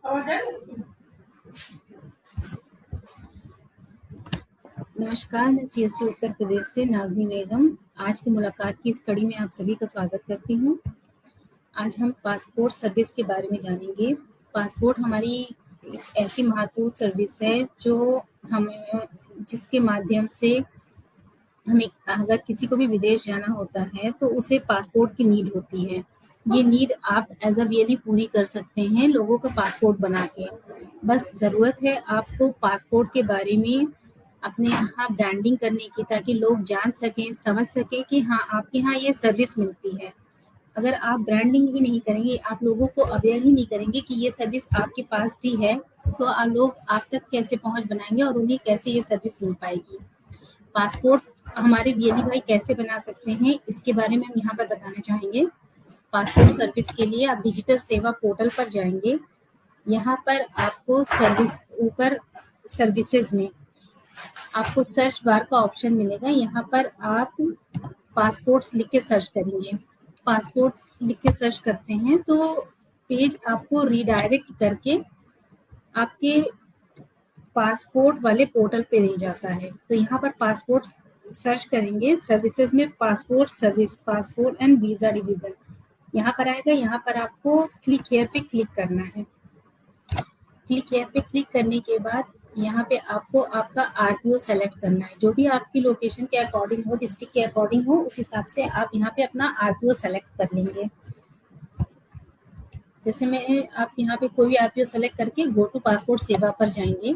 नमस्कार, मैं सीएससी उत्तर प्रदेश से नाज़नी बेगम आज की मुलाकात की इस कड़ी में आप सभी का स्वागत करती हूँ। आज हम पासपोर्ट सर्विस के बारे में जानेंगे। पासपोर्ट हमारी एक ऐसी महत्वपूर्ण सर्विस है जो हमें जिसके माध्यम से हमें अगर किसी को भी विदेश जाना होता है तो उसे पासपोर्ट की नीड होती है। ये नीड आप एज अ वे पूरी कर सकते हैं लोगों का पासपोर्ट बना के। बस ज़रूरत है आपको पासपोर्ट के बारे में अपने यहाँ ब्रांडिंग करने की, ताकि लोग जान सकें, समझ सकें कि हाँ, आपके यहाँ ये सर्विस मिलती है। अगर आप ब्रांडिंग ही नहीं करेंगे, आप लोगों को अवेयर ही नहीं करेंगे कि ये सर्विस आपके पास भी है, तो लोग आप तक कैसे पहुँच बनाएँगे और उन्हें कैसे ये सर्विस मिल पाएगी। पासपोर्ट हमारे वीएलई भाई कैसे बना सकते हैं, इसके बारे में हम यहाँ पर बताना चाहेंगे। पासपोर्ट सर्विस के लिए आप डिजिटल सेवा पोर्टल पर जाएंगे। यहाँ पर आपको सर्विसेज में आपको सर्च बार का ऑप्शन मिलेगा। यहाँ पर आप पासपोर्ट्स लिख के सर्च करेंगे। पासपोर्ट लिख के सर्च करते हैं तो पेज आपको रीडायरेक्ट करके आपके पासपोर्ट वाले पोर्टल पे ले जाता है। तो यहाँ पर पासपोर्ट सर्च करेंगे, सर्विसेज में passport service, passport and visa division यहाँ पर आएगा। यहाँ पर आपको क्लिक हियर पे क्लिक करना है। क्लिक हियर पे क्लिक करने के बाद यहाँ पे आपको आपका आरटीओ सेलेक्ट करना है। जो भी आपकी लोकेशन के अकॉर्डिंग हो, डिस्ट्रिक्ट के अकॉर्डिंग हो, उस हिसाब से आप यहाँ पे अपना आरटीओ सेलेक्ट कर लेंगे। जैसे आप यहाँ पे कोई भी आरटीओ सेलेक्ट करके गो टू पासपोर्ट सेवा पर जाएंगे।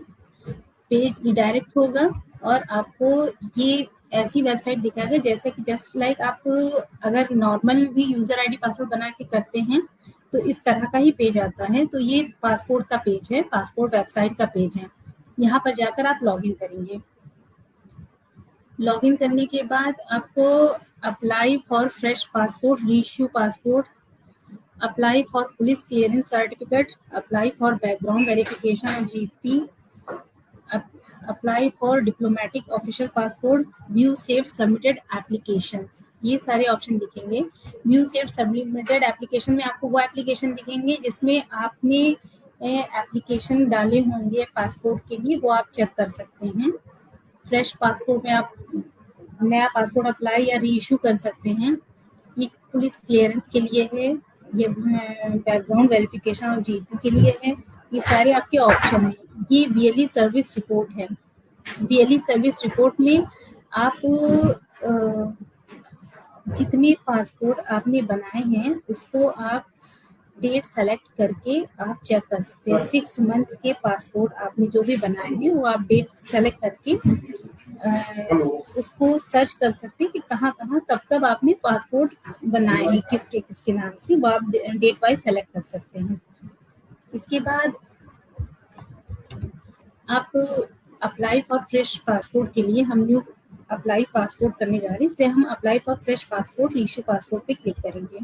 पेज रिडायरेक्ट होगा और आपको ये ऐसी वेबसाइट दिखाएगा जैसे कि जस्ट लाइक आप अगर नॉर्मल भी यूजर आईडी पासवर्ड बना के करते हैं तो इस तरह का ही पेज आता है। तो ये पासपोर्ट का पेज है, पासपोर्ट वेबसाइट का पेज है। यहाँ पर जाकर आप लॉगिन करेंगे। लॉगिन करने के बाद आपको apply for fresh passport, reissue passport, apply for police clearance certificate, apply for background verification और GP, apply for diplomatic official passport, view saved submitted applications, ये सारे ऑप्शन दिखेंगे। व्यू सेव्ड सबमिटेड एप्लीकेशन में आपको वो एप्लीकेशन दिखेंगे जिसमें आपने एप्लीकेशन डाले होंगे पासपोर्ट के लिए, वो आप चेक कर सकते हैं। फ्रेश पासपोर्ट में आप नया पासपोर्ट अप्लाई या री इशू कर सकते हैं। ये पुलिस क्लियरेंस के लिए है, ये बैकग्राउंड वेरिफिकेशन और जीपी के लिए है। ये सारे आपके ऑप्शन हैं। ये वीएलई सर्विस रिपोर्ट है। वीएलई सर्विस रिपोर्ट में आप जितने पासपोर्ट आपने बनाए हैं उसको आप डेट सेलेक्ट करके आप चेक कर सकते हैं। 6 मंथ के पासपोर्ट आपने जो भी बनाए हैं वो आप डेट सेलेक्ट करके उसको सर्च कर सकते हैं कि कहाँ कहाँ कब कब आपने पासपोर्ट बनाए हैं, किसके किसके नाम से, वो आप डेट वाइज सेलेक्ट कर सकते हैं। इसके बाद आप अप्लाई फॉर फ्रेश पासपोर्ट के लिए हम न्यू अप्लाई पासपोर्ट करने जा रहे हैं, इसलिए हम apply for fresh passport, reissue passport पे क्लिक करेंगे।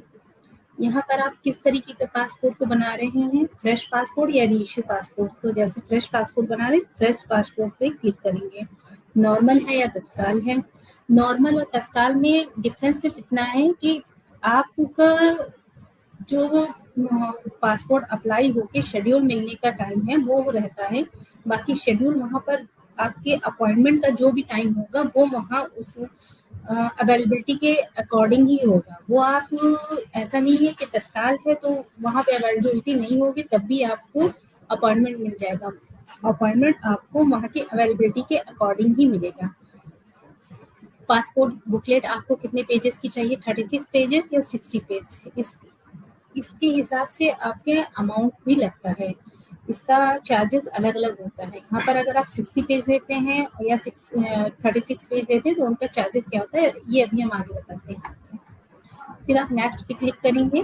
यहाँ पर आप किस तरीके के पासपोर्ट को बना रहे हैं, फ्रेश पासपोर्ट या रीइश्यू पासपोर्ट। तो जैसे फ्रेश पासपोर्ट बना रहे हैं, फ्रेश पासपोर्ट पे क्लिक करेंगे। नॉर्मल है या तत्काल है। नॉर्मल और तत्काल में डिफरेंस सिर्फ इतना है कि आपका जो पासपोर्ट अप्लाई होके शेड्यूल मिलने का टाइम है वो रहता है, बाकी शेड्यूल वहाँ पर आपके अपॉइंटमेंट का जो भी टाइम होगा वो वहाँ उस अवेलेबिलिटी के अकॉर्डिंग ही होगा। वो आप ऐसा नहीं है कि तत्काल है तो वहाँ पे अवेलेबिलिटी नहीं होगी तब भी आपको अपॉइंटमेंट मिल जाएगा। अपॉइंटमेंट आपको वहाँ की अवेलेबिलिटी के अकॉर्डिंग ही मिलेगा। पासपोर्ट बुकलेट आपको कितने पेजेस की चाहिए, 36 पेजेस या 60 पेज, इसके हिसाब से आपके अमाउंट भी लगता है। इसका चार्जेस अलग अलग होता है। यहाँ पर अगर आप 60 पेज लेते हैं या 36 पेज लेते हैं तो उनका चार्जेस क्या होता है ये अभी हम आगे बताते हैं आपसे। फिर आप नेक्स्ट पे क्लिक करेंगे।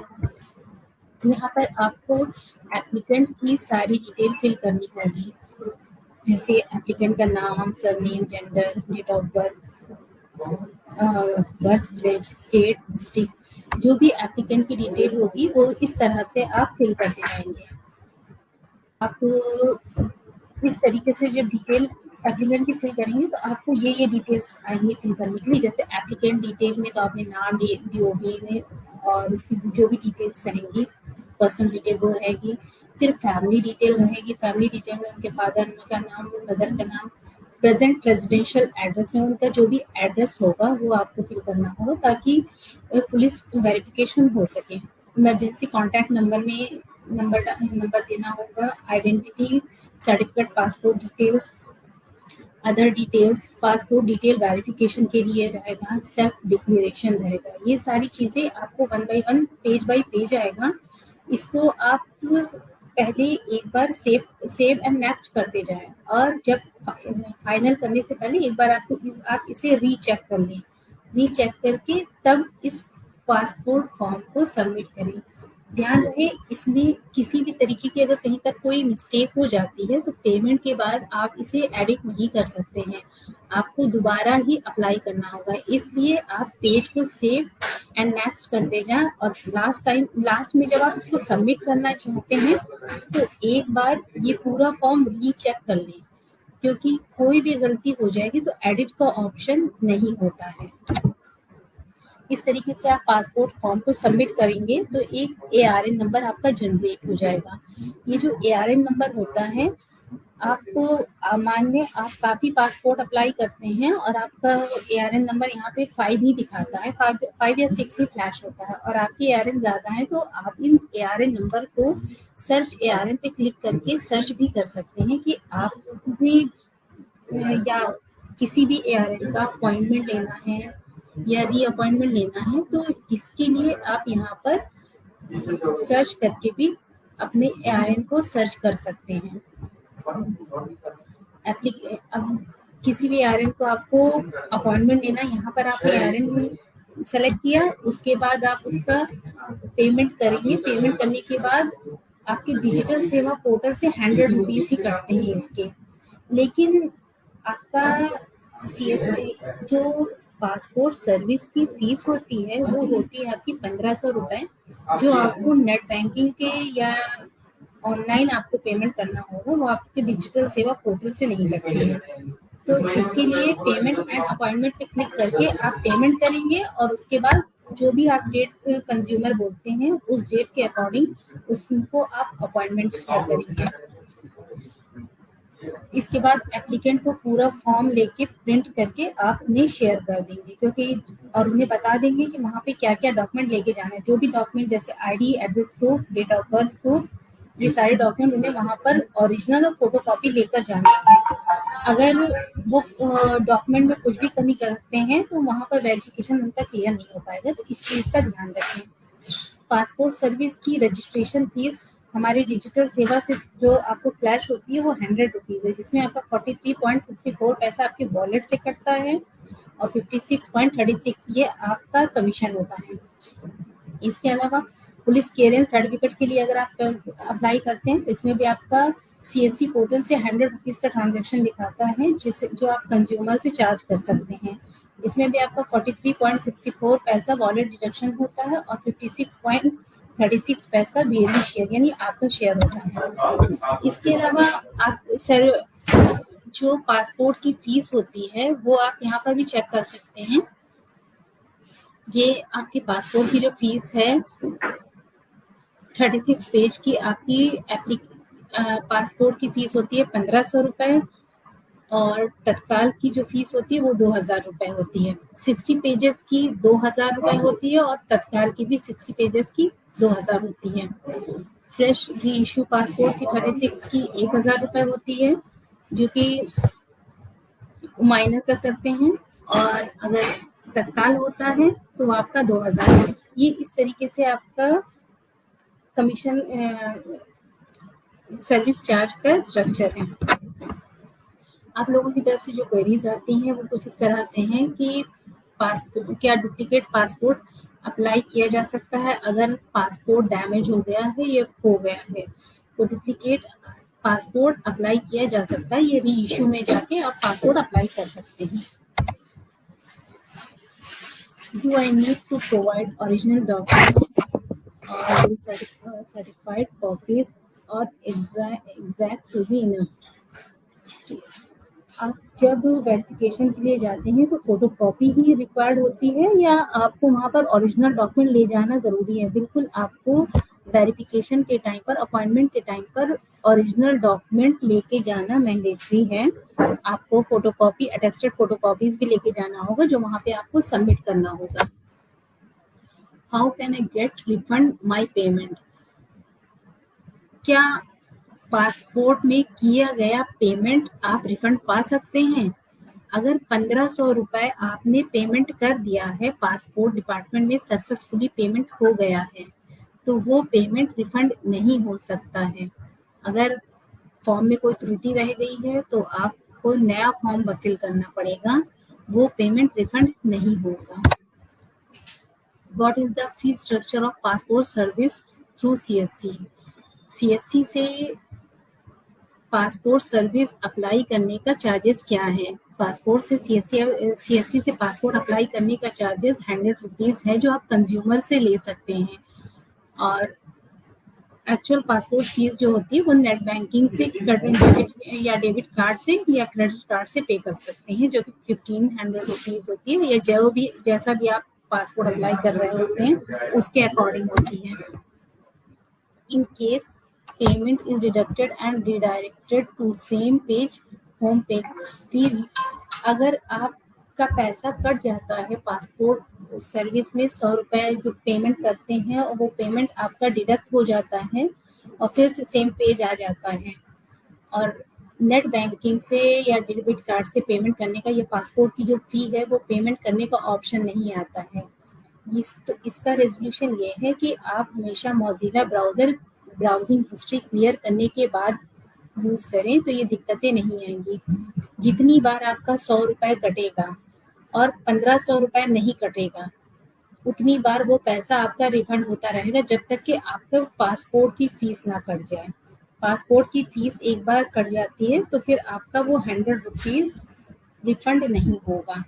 यहाँ पर आपको एप्लीकेंट की सारी डिटेल फिल करनी होगी, जैसे एप्लीकेंट का नाम, surname, gender, date of birth, birth place, state, district, जो भी एप्लीकेंट की डिटेल होगी वो इस तरह से आप फिल करते जाएंगे। आप इस तरीके से जब डिटेल एप्लीकेंट की फिल करेंगे तो आपको ये डिटेल्स आएंगे फिल करने के लिए। जैसे एप्लीकेंट डिटेल में तो आपने नाम, डीओबी और उसकी जो भी डिटेल्स रहेंगी, पर्सनल डिटेल वो रहेगी। फिर फैमिली डिटेल रहेगी। फैमिली डिटेल में उनके फादर का नाम, मदर का नाम, प्रेजेंट रेजिडेंशियल एड्रेस में उनका जो भी एड्रेस होगा वो आपको फिल करना होगा ताकि पुलिस वेरिफिकेशन हो सके। इमरजेंसी कॉन्टैक्ट नंबर में नंबर देना होगा। Identity certificate, passport details, other details, passport detail verification के लिए रहेगा, सेल्फ डिक्लेरेशन रहेगा। ये सारी चीज़ें आपको वन बाय पेज आएगा। इसको आप पहले एक बार सेव एंड नेक्स्ट करते जाएं और जब फाइनल करने से पहले एक बार आप इसे रीचेक कर लें। रीचेक करके तब इस पासपोर्ट फॉर्म को सबमिट करें। ध्यान रहे इसमें किसी भी तरीके की अगर कहीं पर कोई मिस्टेक हो जाती है तो पेमेंट के बाद आप इसे एडिट नहीं कर सकते हैं, आपको दोबारा ही अप्लाई करना होगा। इसलिए आप पेज को सेव एंड नेक्स्ट करते जाएं और लास्ट में जब आप इसको सबमिट करना चाहते हैं तो एक बार ये पूरा फॉर्म रीचेक कर लें, क्योंकि कोई भी गलती हो जाएगी तो एडिट का ऑप्शन नहीं होता है। इस तरीके से आप पासपोर्ट फॉर्म को सबमिट करेंगे तो एक ARN नंबर आपका जनरेट हो जाएगा। ये जो ARN नंबर होता है, आपको मान लें आप काफ़ी पासपोर्ट अप्लाई करते हैं और आपका ARN नंबर यहाँ पे 5 ही दिखाता है, 5 या 6 ही फ्लैश होता है और आपकी ARN ज़्यादा है तो आप इन ARN नंबर को सर्च ARN पे क्लिक करके सर्च भी कर सकते हैं कि आप भी या किसी भी ARN का अपॉइंटमेंट लेना है या रीअपॉइंटमेंट लेना है तो इसके लिए आप यहाँ पर सर्च करके भी अपने ARN को सर्च कर सकते हैं। अब किसी भी ARN को आपको अपॉइंटमेंट लेना, यहाँ पर आपने ARN सेलेक्ट किया, उसके बाद आप उसका पेमेंट करेंगे। पेमेंट करने के बाद आपके डिजिटल सेवा पोर्टल से 100 रुपीज़ ही कटते हैं इसके, लेकिन आपका CSA जो पासपोर्ट सर्विस की फीस होती है वो होती है आपकी 1500 रुपये, जो आपको नेट बैंकिंग के या ऑनलाइन आपको पेमेंट करना होगा, वो आपके डिजिटल सेवा पोर्टल से नहीं लगती है। तो इसके लिए पेमेंट एंड अपॉइंटमेंट पे क्लिक करके आप पेमेंट करेंगे और उसके बाद जो भी आप डेट कंज्यूमर बोलते हैं उस डेट के अकॉर्डिंग उसको आप अपॉइंटमेंट शेयर करेंगे। इसके बाद एप्लीकेंट को पूरा फॉर्म लेके प्रिंट करके आप उन्हें शेयर कर देंगे, क्योंकि और उन्हें बता देंगे कि वहाँ पे क्या क्या डॉक्यूमेंट लेके जाना है। जो भी डॉक्यूमेंट जैसे ID, address proof, date of birth proof, ये सारे डॉक्यूमेंट उन्हें वहाँ पर ओरिजिनल और फोटोकॉपी लेकर जाना है। अगर वो डॉक्यूमेंट में कुछ भी कमी करते हैं तो वहाँ पर वेरिफिकेशन उनका क्लियर नहीं हो पाएगा, तो इस चीज़ का ध्यान रखें। पासपोर्ट सर्विस की रजिस्ट्रेशन फीस हमारी डिजिटल सेवा से जो आपको फ्लैश होती है वो 100 रुपीज़ है, जिसमें आपका 43.64 पैसा आपके वॉलेट से कटता है और 56.36 ये आपका कमीशन होता है। इसके अलावा पुलिस क्लियरेंस सर्टिफिकेट के लिए अगर आप अप्लाई करते हैं तो इसमें भी आपका CSC पोर्टल से 100 रुपीज़ का ट्रांजैक्शन दिखाता है, जिससे जो आप कंज्यूमर से चार्ज कर सकते हैं। इसमें भी आपका 43.64 पैसा वॉलेट डिडक्शन होता है और 56.36 पैसा VAT शेयर यानी आपका शेयर होता है। इसके अलावा आप सर जो पासपोर्ट की फीस होती है वो आप यहाँ पर भी चेक कर सकते हैं। ये आपके पासपोर्ट की जो फीस है 36 पेज की आपकी पासपोर्ट की फीस होती है 1500 रुपये और तत्काल की जो फीस होती है वो 2000 रुपये होती है। 60 पेजेस की 2000 रुपये होती है और तत्काल की भी 60 पेजेस की 2000 होती है। फ्रेश री इशू पासपोर्ट की 36 की 1000 रुपये होती है, जो कि माइनर का करते हैं, और अगर तत्काल होता है तो आपका 2000। ये इस तरीके से आपका कमीशन सर्विस चार्ज का स्ट्रक्चर है। आप लोगों की तरफ से जो क्वेरीज आती हैं वो कुछ इस तरह से हैं कि पासपोर्ट क्या डुप्लीकेट पासपोर्ट अप्लाई किया जा सकता है अगर पासपोर्ट डैमेज हो गया है या खो गया है। तो डुप्लीकेट पासपोर्ट अप्लाई किया जा सकता है, ये री इशू में जाके आप पासपोर्ट अप्लाई कर सकते हैं। Do I need to provide original documents or certified copies or exact to be enough? आप जब वेरिफिकेशन के लिए जाते हैं तो फोटो कॉपी ही रिक्वायर्ड होती है या आपको वहाँ पर ओरिजिनल डॉक्यूमेंट ले जाना ज़रूरी है? बिल्कुल आपको वेरिफिकेशन के टाइम पर, अपॉइंटमेंट के टाइम पर ओरिजिनल डॉक्यूमेंट लेके जाना मैंडेटरी है। आपको फोटोकॉपी, अटेस्टेड फोटोकॉपीज भी लेके जाना होगा जो वहाँ पे आपको सबमिट करना होगा। How can I get refund my payment? क्या पासपोर्ट में किया गया पेमेंट आप रिफंड पा सकते हैं? अगर 1500 रुपए आपने पेमेंट कर दिया है, पासपोर्ट डिपार्टमेंट में सक्सेसफुली पेमेंट हो गया है, तो वो पेमेंट रिफंड नहीं हो सकता है। अगर फॉर्म में कोई त्रुटि रह गई है तो आपको नया फॉर्म फिल करना पड़ेगा, वो पेमेंट रिफंड नहीं होगा। What is the fee structure of passport service through CSC? CSC से पासपोर्ट सर्विस अप्लाई करने का चार्जेस क्या है? पासपोर्ट से सीएससी से पासपोर्ट अप्लाई करने का चार्जेस 100 रुपीज़ है, जो आप कंज्यूमर से ले सकते हैं। और एक्चुअल पासपोर्ट फीस जो होती है वो नेट बैंकिंग से, डेबिट कार्ड से या क्रेडिट कार्ड से पे कर सकते हैं, जो कि 1500 रुपीज़ होती है, या जो भी जैसा भी आप पासपोर्ट अप्लाई कर रहे होते हैं उसके अकॉर्डिंग होती है। In case payment is deducted and redirected to same page, home page, please, अगर आपका पैसा कट जाता है पासपोर्ट सर्विस में, 100 रुपए जो पेमेंट करते हैं वो पेमेंट आपका डिडक्ट हो जाता है और फिर से सेम पेज आ जाता है, और नेट बैंकिंग से या डेबिट कार्ड से पेमेंट करने का, ये पासपोर्ट की जो फी है वो पेमेंट करने का ऑप्शन नहीं आता है। इसका रेजोल्यूशन ये है कि आप हमेशा Mozilla browser browsing history clear करने के बाद यूज़ करें, तो ये दिक्कतें नहीं आएंगी। जितनी बार आपका 100 रुपये कटेगा और 1500 रुपये नहीं कटेगा, उतनी बार वो पैसा आपका रिफंड होता रहेगा जब तक कि आपका पासपोर्ट की फीस ना कट जाए। पासपोर्ट की फीस एक बार कट जाती है तो फिर आपका वो 100 रुपीज़ रिफंड नहीं होगा।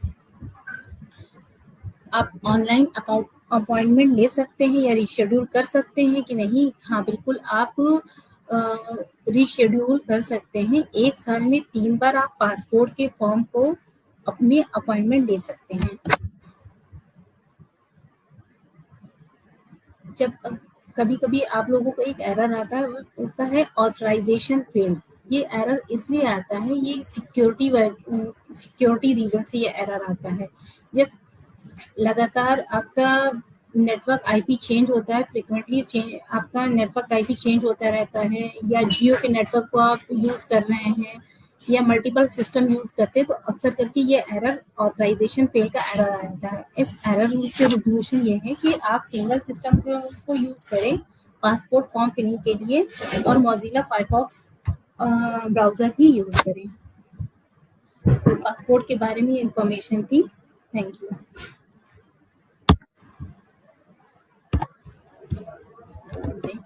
आप ऑनलाइन अपॉइंटमेंट ले सकते हैं या रीशेड्यूल कर सकते हैं कि नहीं? हाँ, बिल्कुल, आप रीशेड्यूल कर सकते हैं। 1 साल में 3 बार आप पासपोर्ट के फॉर्म को अपने अपॉइंटमेंट ले सकते हैं। जब कभी-कभी आप लोगों को एक एरर होता है ऑथराइजेशन फील्ड। ये एरर इसलिए आता है, ये सिक्योरिटी रीजन से ये एरर आता है। जब लगातार आपका नेटवर्क आईपी चेंज होता है, आपका नेटवर्क आईपी चेंज होता रहता है, या जियो के नेटवर्क को आप यूज़ कर रहे हैं या मल्टीपल सिस्टम यूज़ करते हैं, तो अक्सर करके ये एरर ऑथराइजेशन फेल का एरर आ जाता है। इस एरर के रिजोल्यूशन ये है कि आप सिंगल सिस्टम को यूज़ करें पासपोर्ट फॉर्म फिलिंग के लिए, और मोजिला फायरफॉक्स ब्राउज़र ही यूज़ करें। तो पासपोर्ट के बारे में इंफॉर्मेशन थी। Thank you.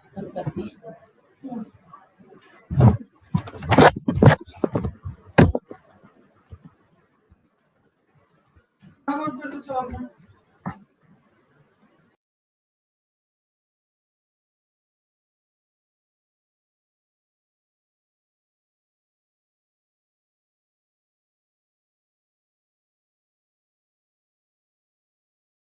खत्म करते हैं।